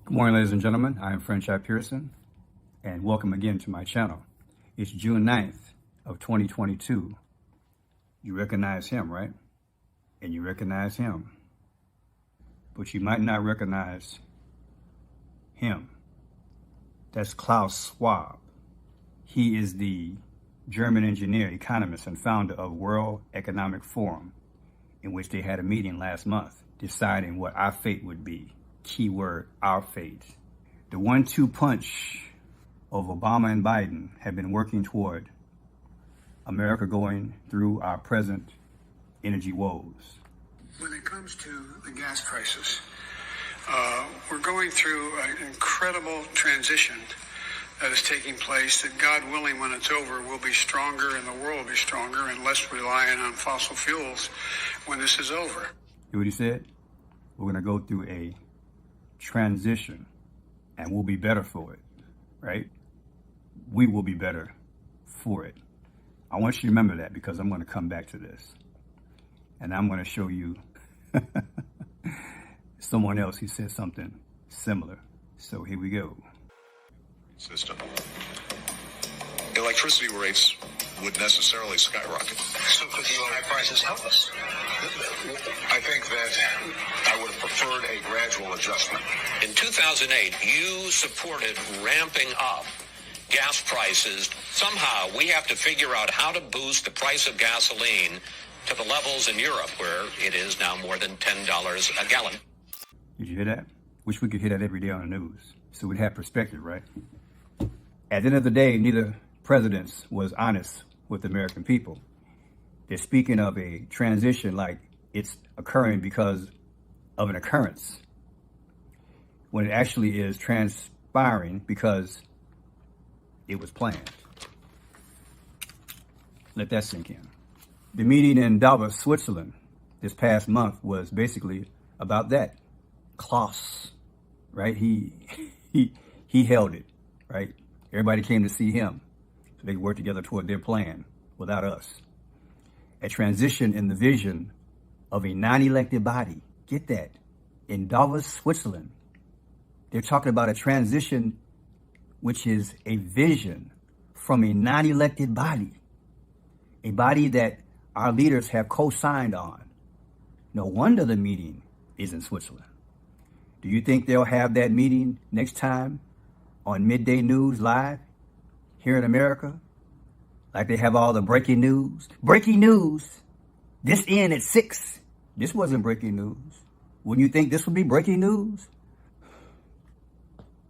Good morning, ladies and gentlemen. I am FRANCHOT Pearson, and welcome again to my channel. It's June 9th of 2022. You recognize him, right? And you recognize him. But you might not recognize him. That's Klaus Schwab. He is the German engineer, economist, and founder of World Economic Forum, in which they had a meeting last month deciding what our fate would be. Keyword, our fate. The 1-2 punch of Obama and Biden have been working toward America going through our present energy woes. When it comes to the gas prices, we're going through an incredible transition that is taking place that, God willing, when it's over, we'll be stronger and the world will be stronger and less reliant on fossil fuels when this is over. You know what he said? We're going to go through a transition and we'll be better for it, right? We will be better for it. I want you to remember that, because I'm going to come back to this and I'm going to show you someone else who said something similar. So here we go. System. Electricity rates would necessarily skyrocket. So could the high prices help us? I think that I would have preferred a gradual adjustment. In 2008, you supported ramping up gas prices. Somehow we have to figure out how to boost the price of gasoline to the levels in Europe where it is now more than $10 a gallon. Did you hear that? Wish we could hear that every day on the news, so we'd have perspective, right? At the end of the day, neither president was honest with the American people. They're speaking of a transition like it's occurring because of an occurrence, when it actually is transpiring because it was planned. Let that sink in. The meeting in Davos, Switzerland this past month was basically about that. Klaus, right? He held it, right? Everybody came to see him so they could work together toward their plan without us. A transition in the vision of a non-elected body. Get that? In Davos, Switzerland, they're talking about a transition which is a vision from a non-elected body. A body that our leaders have co-signed on. No wonder the meeting is in Switzerland. Do you think they'll have that meeting next time on Midday News Live here in America? Like they have all the breaking news. Breaking news. This in at 6. This wasn't breaking news. Wouldn't you think this would be breaking news?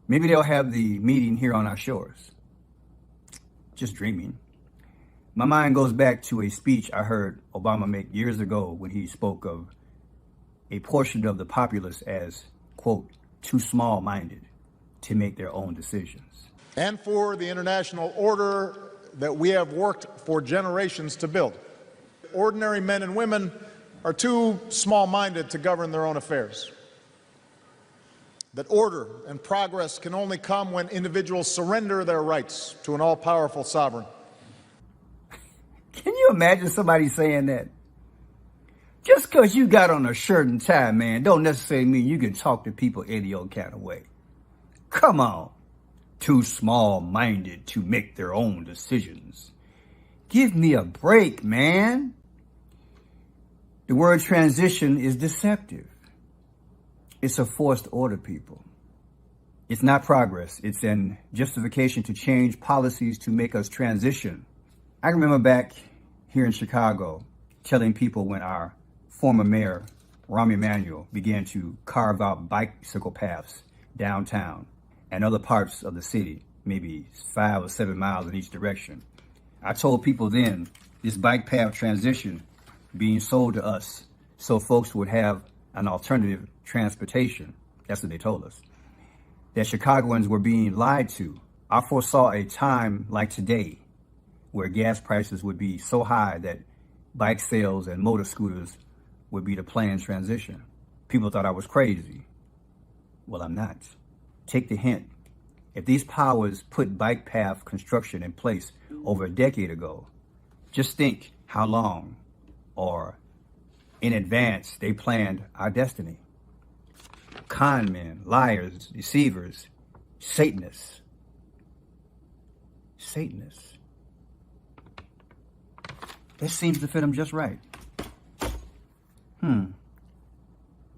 Maybe they'll have the meeting here on our shores. Just dreaming. My mind goes back to a speech I heard Obama make years ago when he spoke of a portion of the populace as, quote, too small-minded to make their own decisions. And for the international order that we have worked for generations to build. Ordinary men and women are too small-minded to govern their own affairs. That order and progress can only come when individuals surrender their rights to an all-powerful sovereign. Can you imagine somebody saying that? Just because you got on a shirt and tie, man, don't necessarily mean you can talk to people any old kind of way. Come on. Too small-minded to make their own decisions. Give me a break, man. The word transition is deceptive. It's a forced order, people. It's not progress. It's an justification to change policies to make us transition. I remember back here in Chicago telling people when our former mayor, Rahm Emanuel, began to carve out bicycle paths downtown and other parts of the city, maybe 5 or 7 miles in each direction. I told people then, this bike path transition being sold to us so folks would have an alternative transportation. That's what they told us. That Chicagoans were being lied to. I foresaw a time like today where gas prices would be so high that bike sales and motor scooters would be the planned transition. People thought I was crazy. Well, I'm not. Take the hint. If these powers put bike path construction in place over a decade ago, just think how long or in advance they planned our destiny. con men, liars, deceivers, Satanists. Satanists. That seems to fit them just right.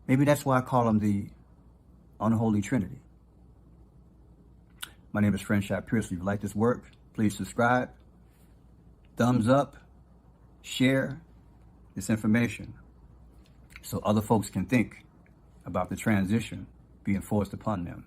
Maybe that's why I call them the Unholy Trinity. My name is FRANCHOT Pearson. If you like this work, please subscribe, thumbs up, share this information so other folks can think about the transition being forced upon them.